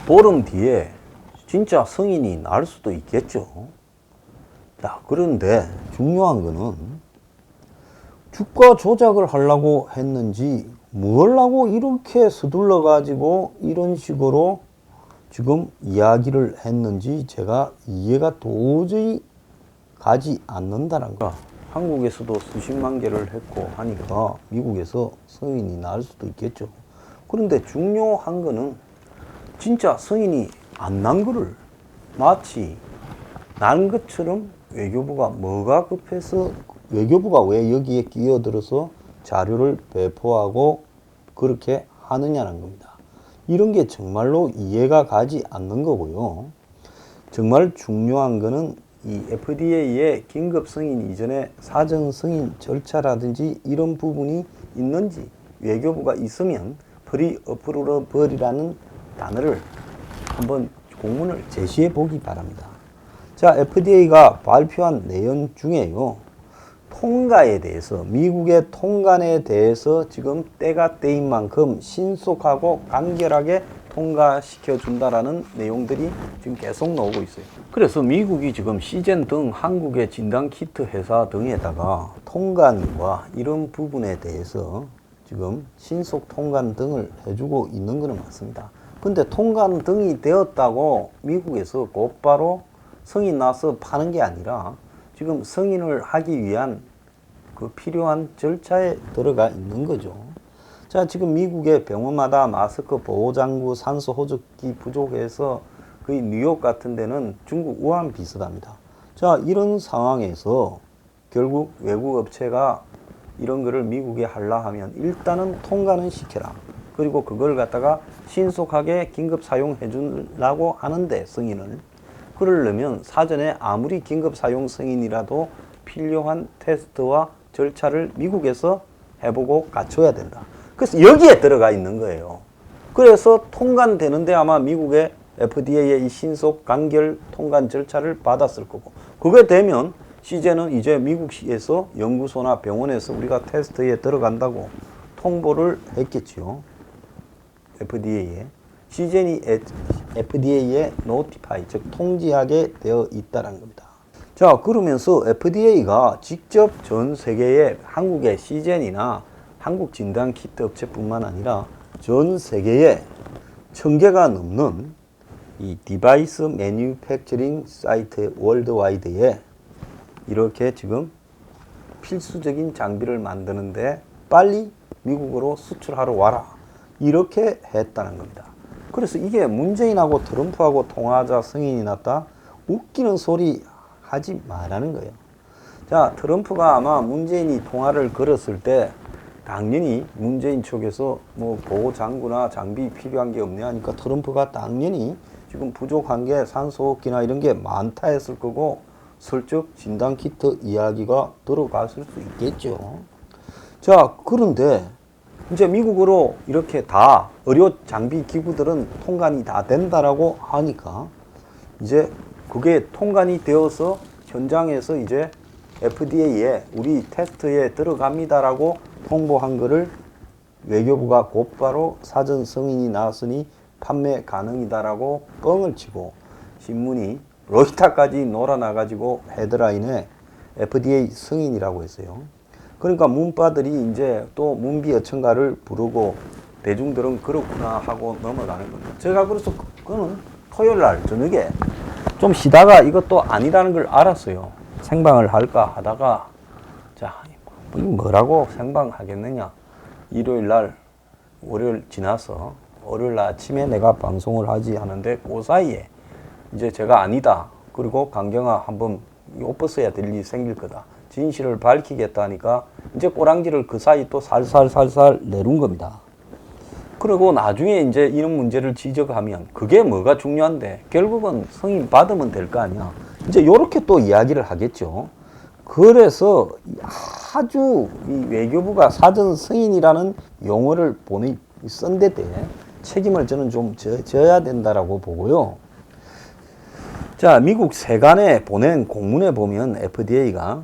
보름 뒤에 진짜 승인이 날 수도 있겠죠. 자, 그런데 중요한 거는 주가 조작을 하려고 했는지 뭘 하고 이렇게 서둘러 가지고 이런 식으로 지금 이야기를 했는지 제가 이해가 도저히 가지 않는다는 거. 한국에서도 수십만 개를 했고 하니까 미국에서 승인이 날 수도 있겠죠. 그런데 중요한 거는 진짜 승인이 안 난 거를 마치 난 것처럼 외교부가 뭐가 급해서 외교부가 왜 여기에 끼어들어서 자료를 배포하고 그렇게 하느냐는 겁니다. 이런 게 정말로 이해가 가지 않는 거고요. 정말 중요한 거는 이 FDA의 긴급 승인 이전에 사전 승인 절차라든지 이런 부분이 있는지 외교부가 있으면 프리 어프로버리라는 단어를 한번 공문을 제시해 보기 바랍니다. 자, FDA가 발표한 내용 중에요. 통과에 대해서, 미국의 통관에 대해서 지금 때가 때인 만큼 신속하고 간결하게 통과시켜준다라는 내용들이 지금 계속 나오고 있어요. 그래서 미국이 지금 시젠 등 한국의 진단키트 회사 등에다가 통관과 이런 부분에 대해서 지금 신속 통관 등을 해주고 있는 것은 맞습니다. 근데 통관 등이 되었다고 미국에서 곧바로 승인 나서 파는 게 아니라 지금 승인을 하기 위한 그 필요한 절차에 들어가 있는 거죠. 자, 지금 미국의 병원마다 마스크 보호장구 산소 호흡기 부족해서 거의 뉴욕 같은 데는 중국 우한 비슷합니다. 자, 이런 상황에서 결국 외국 업체가 이런 거를 미국에 하려 하면 일단은 통과는 시켜라. 그리고 그걸 갖다가 신속하게 긴급 사용해 주려고 하는데 승인을. 그러려면 사전에 아무리 긴급 사용 승인이라도 필요한 테스트와 절차를 미국에서 해보고 갖춰야 된다. 그래서 여기에 들어가 있는 거예요. 그래서 통관되는데 아마 미국의 FDA의 이 신속 간결 통관 절차를 받았을 거고, 그게 되면 시제는 이제 미국에서 연구소나 병원에서 우리가 테스트에 들어간다고 통보를 했겠죠. FDA에. 시젠이 FDA에 노티파이, 즉 통지하게 되어 있다는 겁니다. 자, 그러면서 FDA가 직접 전 세계의 한국의 시젠이나 한국 진단 키트 업체뿐만 아니라 전 세계에 1000개가 넘는 이 디바이스 매뉴팩처링 사이트 월드와이드에 이렇게 지금 필수적인 장비를 만드는데 빨리 미국으로 수출하러 와라, 이렇게 했다는 겁니다. 그래서 이게 문재인하고 트럼프하고 통화하자 승인이 났다? 웃기는 소리 하지 말라는 거예요. 자, 트럼프가 아마 문재인이 통화를 걸었을 때 당연히 문재인 쪽에서 뭐 보호장구나 장비 필요한 게 없냐 하니까 트럼프가 당연히 지금 부족한 게 산소호흡기나 이런 게 많다 했을 거고 슬쩍 진단키트 이야기가 들어갔을 수 있겠죠. 자, 그런데 이제 미국으로 이렇게 다 의료 장비 기구들은 통관이 다 된다라고 하니까 이제 그게 통관이 되어서 현장에서 이제 FDA에 우리 테스트에 들어갑니다라고 통보한 거를 외교부가 곧바로 사전 승인이 나왔으니 판매 가능이다라고 뻥을 치고 신문이 로이터까지 놀아나가지고 헤드라인에 FDA 승인이라고 했어요. 그러니까 문바들이 이제 또 문비어천가를 부르고 대중들은 그렇구나 하고 넘어가는 겁니다. 제가 그래서 그거는 토요일 날 저녁에 좀 쉬다가 이것도 아니라는 걸 알았어요. 생방을 할까 하다가 자, 뭐라고 생방하겠느냐. 일요일 날 월요일 지나서 월요일 날 아침에 내가 방송을 하지 하는데 그 사이에 이제 제가 아니다. 그리고 강경아 한번 옷 벗어야 될 일이 생길 거다. 진실을 밝히겠다 하니까 이제 꼬랑지를 그 사이 또 살살살살 내룬 겁니다. 그리고 나중에 이제 이런 문제를 지적하면 그게 뭐가 중요한데 결국은 승인 받으면 될 거 아니야. 이제 요렇게 또 이야기를 하겠죠. 그래서 아주 이 외교부가 사전 승인이라는 용어를 쓴 데 책임을 저는 좀 져야 된다라고 보고요. 자, 미국 세관에 보낸 공문에 보면 FDA가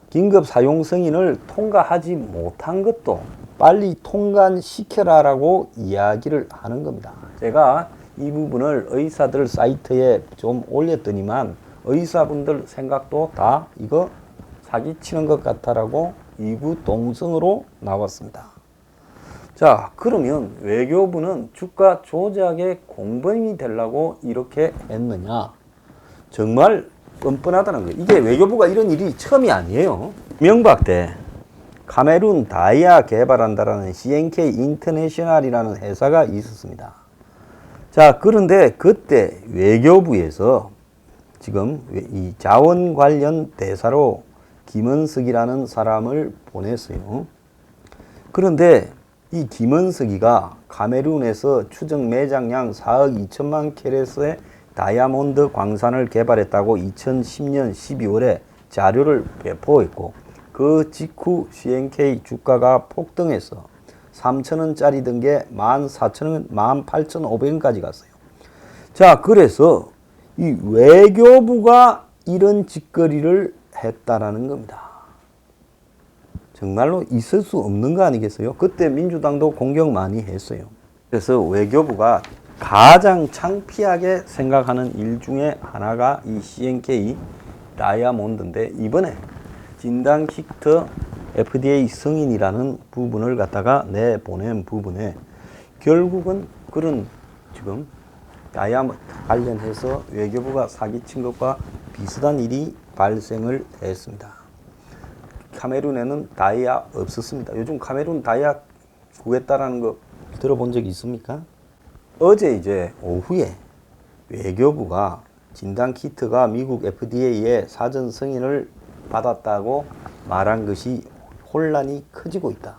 긴급 사용 승인을 통과하지 못한 것도 빨리 통관시켜라라고 이야기를 하는 겁니다. 제가 이 부분을 의사들 사이트에 좀 올렸더니만 의사분들 생각도 다 이거 사기치는 것 같다라고 이구동성으로 나왔습니다. 자, 그러면 외교부는 주가 조작의 공범이 되려고 이렇게 했느냐? 정말 뻔뻔하다는 거예요. 이게 외교부가 이런 일이 처음이 아니에요. 명박 때 카메룬 다이아 개발한다라는 CNK 인터내셔널이라는 회사가 있었습니다. 자, 그런데 그때 외교부에서 지금 이 자원 관련 대사로 김은석이라는 사람을 보냈어요. 그런데 이 김은석이가 카메룬에서 추정 매장량 4억 2천만 캐럿의 다이아몬드 광산을 개발했다고 2010년 12월에 자료를 배포했고, 그 직후 CNK 주가가 폭등해서 3,000원짜리던 게 14,000원, 18,500원까지 갔어요. 자, 그래서 이 외교부가 이런 짓거리를 했다라는 겁니다. 정말로 있을 수 없는 거 아니겠어요? 그때 민주당도 공격 많이 했어요. 그래서 외교부가 가장 창피하게 생각하는 일 중에 하나가 이 CNK 다이아몬드인데, 이번에 진단키트 FDA 승인이라는 부분을 갖다가 내보낸 부분에 결국은 그런 지금 다이아몬드 관련해서 외교부가 사기친 것과 비슷한 일이 발생을 했습니다. 카메룬에는 다이아 없었습니다. 요즘 카메룬 다이아 구했다라는 거 들어본 적 있습니까? 어제 이제 오후에 외교부가 진단키트가 미국 FDA의 사전 승인을 받았다고 말한 것이 혼란이 커지고 있다.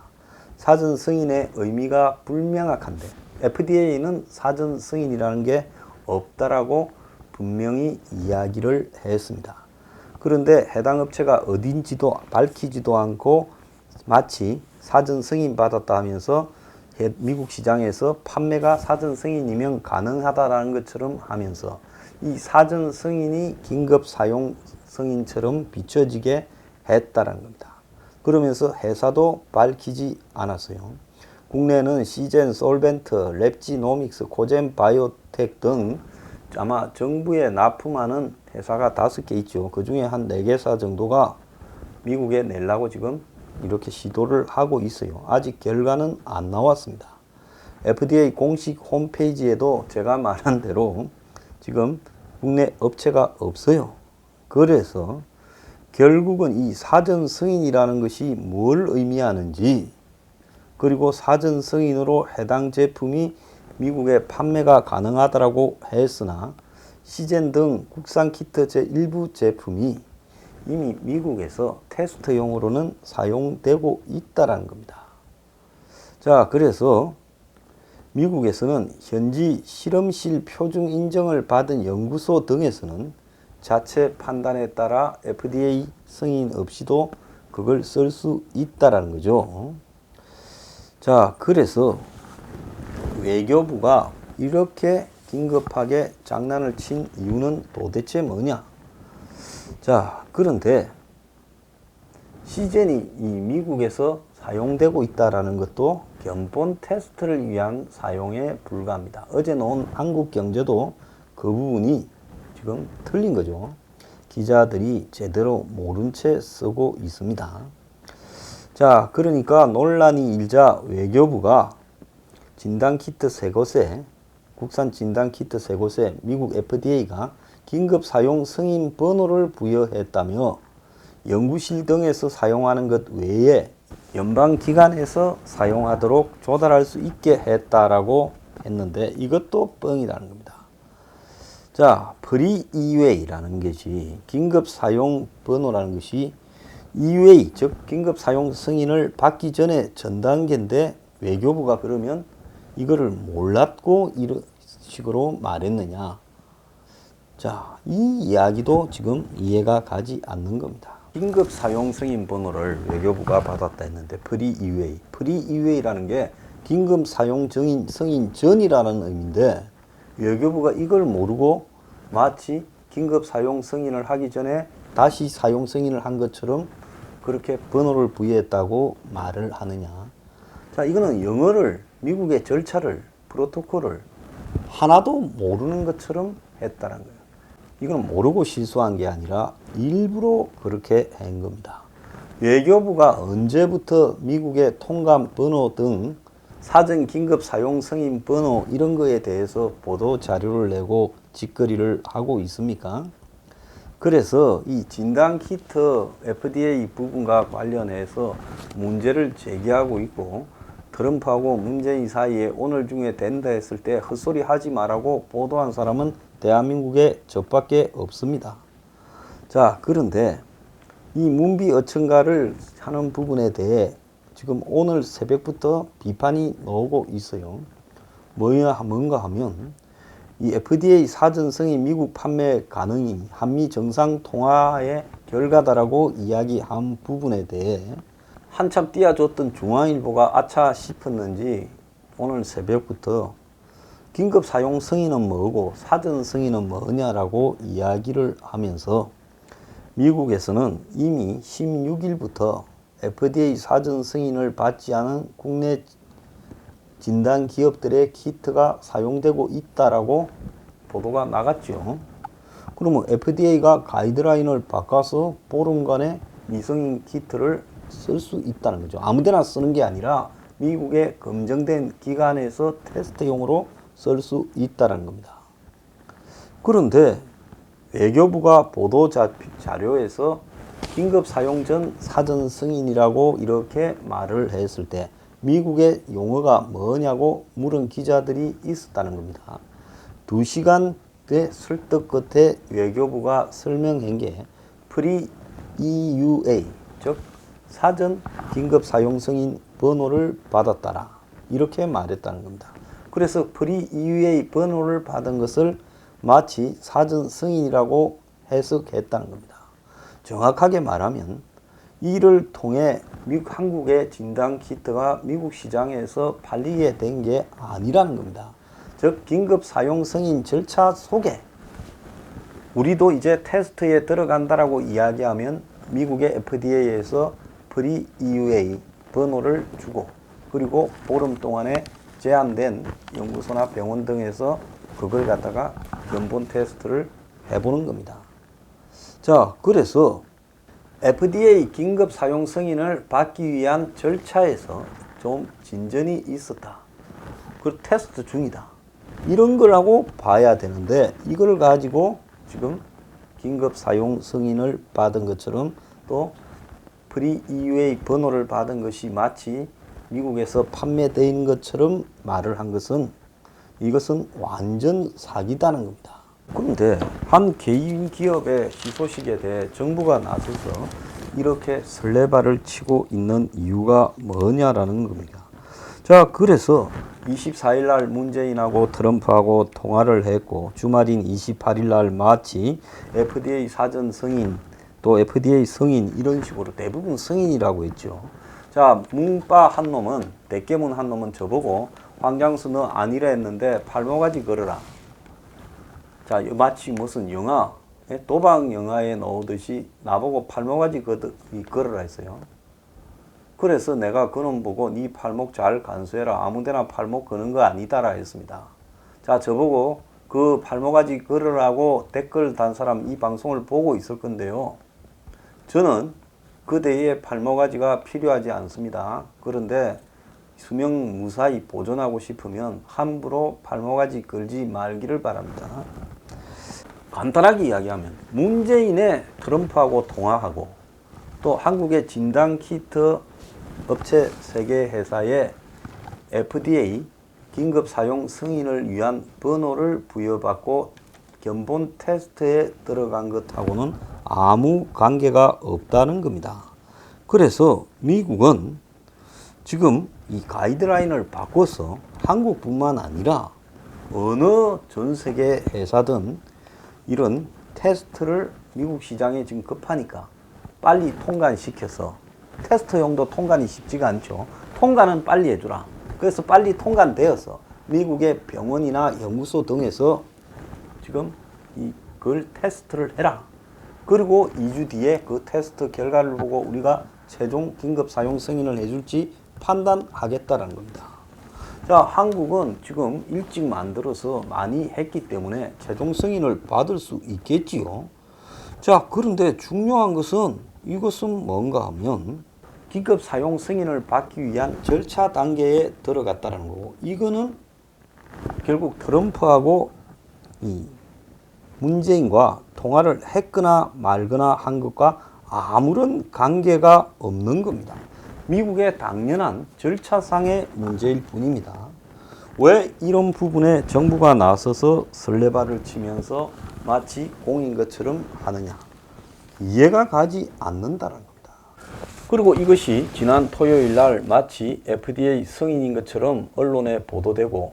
사전 승인의 의미가 불명확한데 FDA는 사전 승인이라는 게 없다라고 분명히 이야기를 했습니다. 그런데 해당 업체가 어딘지도 밝히지도 않고 마치 사전 승인 받았다 하면서 미국 시장에서 판매가 사전 승인이면 가능하다라는 것처럼 하면서 이 사전 승인이 긴급 사용 승인처럼 비춰지게 했다는 겁니다. 그러면서 회사도 밝히지 않았어요. 국내는 시젠, 솔벤트, 랩지노믹스, 코젠 바이오텍 등 아마 정부에 납품하는 회사가 5개 있죠. 그 중에 한 4개사 정도가 미국에 내려고 지금 이렇게 시도를 하고 있어요. 아직 결과는 안 나왔습니다. FDA 공식 홈페이지에도 제가 말한 대로 지금 국내 업체가 없어요. 그래서 결국은 이 사전 승인이라는 것이 뭘 의미하는지, 그리고 사전 승인으로 해당 제품이 미국에 판매가 가능하다고 했으나 시젠 등 국산 키트 제1부 제품이 이미 미국에서 테스트용으로는 사용되고 있다는 겁니다. 자, 그래서 미국에서는 현지 실험실 표준 인정을 받은 연구소 등에서는 자체 판단에 따라 FDA 승인 없이도 그걸 쓸 수 있다는 거죠. 자, 그래서 외교부가 이렇게 긴급하게 장난을 친 이유는 도대체 뭐냐? 자, 그런데 시젠이 이 미국에서 사용되고 있다는 것도 견본 테스트를 위한 사용에 불과합니다. 어제 나온 한국경제도 그 부분이 지금 틀린 거죠. 기자들이 제대로 모른 채 쓰고 있습니다. 자, 그러니까 논란이 일자 외교부가 진단키트 3곳에, 국산 진단키트 3곳에 미국 FDA가 긴급 사용 승인 번호를 부여했다며 연구실 등에서 사용하는 것 외에 연방기관에서 사용하도록 조달할 수 있게 했다라고 했는데 이것도 뻥이라는 겁니다. 자, 프리 EUA라는 것이 긴급 사용 번호라는 것이 EUA, 즉 긴급 사용 승인을 받기 전에 전 단계인데 외교부가 그러면 이거를 몰랐고 이런 식으로 말했느냐? 자, 이 이야기도 지금 이해가 가지 않는 겁니다. 긴급 사용 승인 번호를 외교부가 받았다 했는데 프리 EUA, 프리 EUA라는 게 긴급 사용 승인 전이라는 의미인데 외교부가 이걸 모르고 마치 긴급 사용 승인을 하기 전에 다시 사용 승인을 한 것처럼 그렇게 번호를 부여했다고 말을 하느냐. 자, 이거는 영어를, 미국의 절차를, 프로토콜을 하나도 모르는 것처럼 했다는 거예요. 이건 모르고 실수한 게 아니라 일부러 그렇게 한 겁니다. 외교부가 언제부터 미국의 통관 번호 등 사전 긴급 사용 승인 번호 이런 거에 대해서 보도 자료를 내고 짓거리를 하고 있습니까? 그래서 이 진단 키트 FDA 부분과 관련해서 문제를 제기하고 있고, 트럼프하고 문재인 사이에 오늘 중에 된다 했을 때 헛소리 하지 말라고 보도한 사람은 대한민국에 저밖에 없습니다. 자, 그런데 이 문비 어천가를 하는 부분에 대해 지금 오늘 새벽부터 비판이 나오고 있어요. 뭔가 하면 이 FDA 사전 승인 미국 판매 가능이 한미 정상 통화의 결과다라고 이야기한 부분에 대해 한참 띄워줬던 중앙일보가 아차 싶었는지 오늘 새벽부터 긴급 사용 승인은 뭐고 사전 승인은 뭐냐라고 이야기를 하면서 미국에서는 이미 16일부터 FDA 사전 승인을 받지 않은 국내 진단 기업들의 키트가 사용되고 있다라고 보도가 나갔죠. 그러면 FDA가 가이드라인을 바꿔서 보름간의 미성인 키트를 쓸 수 있다는 거죠. 아무데나 쓰는 게 아니라 미국의 검증된 기관에서 테스트용으로 쓸 수 있다는 겁니다. 그런데 외교부가 보도 자료에서 긴급 사용 전 사전 승인이라고 이렇게 말을 했을 때 미국의 용어가 뭐냐고 물은 기자들이 있었다는 겁니다. 2시간의 설득 끝에 외교부가 설명한 게 Pre-EUA, 즉 사전 긴급 사용 승인 번호를 받았다라 이렇게 말했다는 겁니다. 그래서 Pre-EUA 번호를 받은 것을 마치 사전 승인이라고 해석했다는 겁니다. 정확하게 말하면 이를 통해 한국의 진단 키트가 미국 시장에서 팔리게 된 게 아니라는 겁니다. 즉 긴급 사용 승인 절차 속에 우리도 이제 테스트에 들어간다라고 이야기하면 미국의 FDA에서 Pre-EUA 번호를 주고, 그리고 보름 동안에 제한된 연구소나 병원 등에서 그걸 갖다가 근본 테스트를 해보는 겁니다. 자, 그래서 FDA 긴급 사용 승인을 받기 위한 절차에서 좀 진전이 있었다. 그 테스트 중이다. 이런 거라고 봐야 되는데 이걸 가지고 지금 긴급 사용 승인을 받은 것처럼 또 Pre-EUA 번호를 받은 것이 마치 미국에서 판매되는 것처럼 말을 한 것은 이것은 완전 사기다는 겁니다. 그런데 한 개인 기업의 희소식에 대해 정부가 나서서 이렇게 설레발을 치고 있는 이유가 뭐냐라는 겁니다. 자, 그래서 24일 날 문재인하고 트럼프하고 통화를 했고 주말인 28일 날 마치 FDA 사전 승인 또 FDA 승인 이런 식으로 대부분 승인이라고 했죠. 자, 문바 한 놈은 대깨문 한 놈은 저보고 황장수 너 아니라 했는데 팔목까지 걸어라. 자, 마치 무슨 영화, 도박 영화에 나오듯이 나보고 팔목까지 걸어라 했어요. 그래서 내가 그놈 보고 네 팔목 잘 간수해라. 아무데나 팔목 거는 거 아니다라 했습니다. 자, 저보고 그 팔목까지 걸으라고 댓글 단 사람 이 방송을 보고 있을 건데요. 저는 그대의 팔목까지가 필요하지 않습니다. 그런데 수명 무사히 보존하고 싶으면 함부로 팔목까지 걸지 말기를 바랍니다. 간단하게 이야기하면 문재인의 트럼프하고 통화하고 또 한국의 진단키트 업체 3개 회사에 FDA 긴급 사용 승인을 위한 번호를 부여받고 견본 테스트에 들어간 것하고는 아무 관계가 없다는 겁니다. 그래서 미국은 지금 이 가이드라인을 바꿔서 한국뿐만 아니라 어느 전 세계 회사든 이런 테스트를 미국 시장에 지금 급하니까 빨리 통관시켜서 테스트용도 통관이 쉽지가 않죠. 통관은 빨리 해주라. 그래서 빨리 통관되어서 미국의 병원이나 연구소 등에서 지금 이걸 테스트를 해라. 그리고 2주 뒤에 그 테스트 결과를 보고 우리가 최종 긴급 사용 승인을 해줄지 판단하겠다라는 겁니다. 자, 한국은 지금 일찍 만들어서 많이 했기 때문에 최종 승인을 받을 수 있겠지요. 자, 그런데 중요한 것은 이것은 뭔가 하면 기급 사용 승인을 받기 위한 절차 단계에 들어갔다는 거고, 이거는 결국 트럼프하고 이 문재인과 통화를 했거나 말거나 한 것과 아무런 관계가 없는 겁니다. 미국의 당연한 절차상의 문제일 뿐입니다. 왜 이런 부분에 정부가 나서서 설레발을 치면서 마치 공인 것처럼 하느냐? 이해가 가지 않는다는 겁니다. 그리고 이것이 지난 토요일 날 마치 FDA 승인인 것처럼 언론에 보도되고,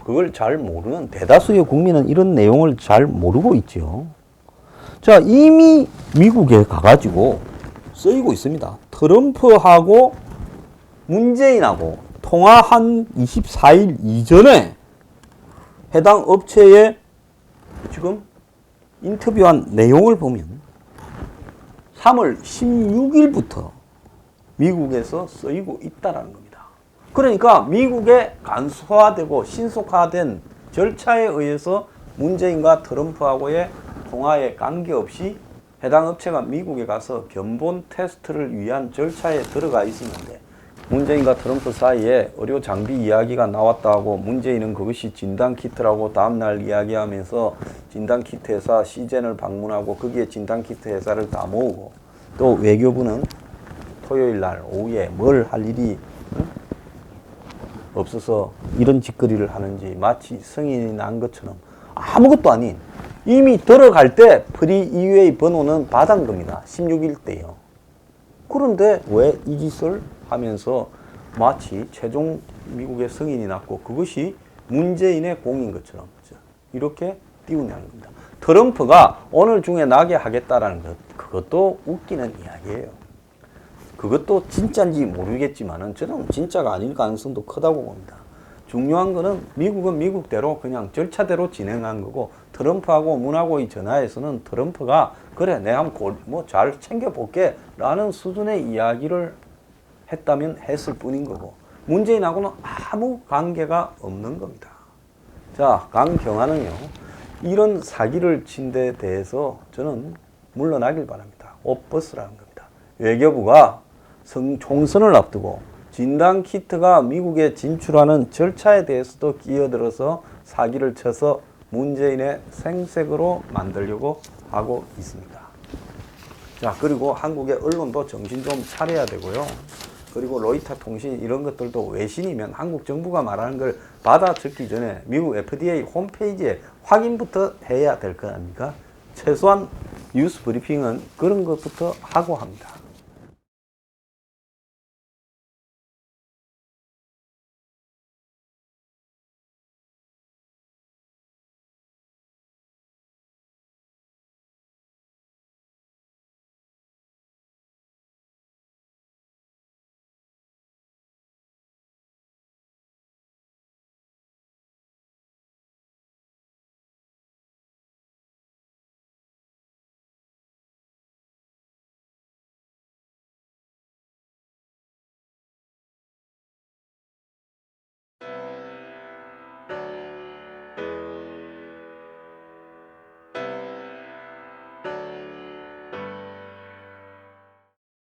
그걸 잘 모르는 대다수의 국민은 이런 내용을 잘 모르고 있죠. 자, 이미 미국에 가가지고 쓰이고 있습니다. 트럼프하고 문재인하고 통화한 24일 이전에 해당 업체에 지금 인터뷰한 내용을 보면 3월 16일부터 미국에서 쓰이고 있다는 겁니다. 그러니까 미국에 간소화되고 신속화된 절차에 의해서 문재인과 트럼프하고의 통화에 관계없이 해당 업체가 미국에 가서 견본 테스트를 위한 절차에 들어가 있었는데, 문재인과 트럼프 사이에 의료 장비 이야기가 나왔다고 문재인은 그것이 진단키트라고 다음날 이야기하면서 진단키트 회사 시젠을 방문하고 거기에 진단키트 회사를 다 모으고, 또 외교부는 토요일 날 오후에 뭘 할 일이 없어서 이런 짓거리를 하는지 마치 승인이 난 것처럼 아무것도 아닌, 이미 들어갈 때 프리 EUA 번호는 받은 겁니다. 16일 때요. 그런데 왜 이 짓을 하면서 마치 최종 미국의 승인이 났고 그것이 문재인의 공인 것처럼 이렇게 띄우냐는 겁니다. 트럼프가 오늘 중에 나게 하겠다라는 것, 그것도 웃기는 이야기예요. 그것도 진짜인지 모르겠지만은 저는 진짜가 아닐 가능성도 크다고 봅니다. 중요한 거는 미국은 미국대로 그냥 절차대로 진행한 거고, 트럼프하고 문하고의 전화에서는 트럼프가 그래 내가 한번 뭐 잘 챙겨볼게 라는 수준의 이야기를 했다면 했을 뿐인 거고, 문재인하고는 아무 관계가 없는 겁니다. 자, 강경화는요, 이런 사기를 친 데 대해서 저는 물러나길 바랍니다. 옷 벗으라는 겁니다. 외교부가 총선을 앞두고 진단키트가 미국에 진출하는 절차에 대해서도 끼어들어서 사기를 쳐서 문재인의 생색으로 만들려고 하고 있습니다. 자, 그리고 한국의 언론도 정신 좀 차려야 되고요. 그리고 로이터 통신 이런 것들도 외신이면 한국 정부가 말하는 걸 받아 적기 전에 미국 FDA 홈페이지에 확인부터 해야 될 거 아닙니까? 최소한 뉴스 브리핑은 그런 것부터 하고 합니다.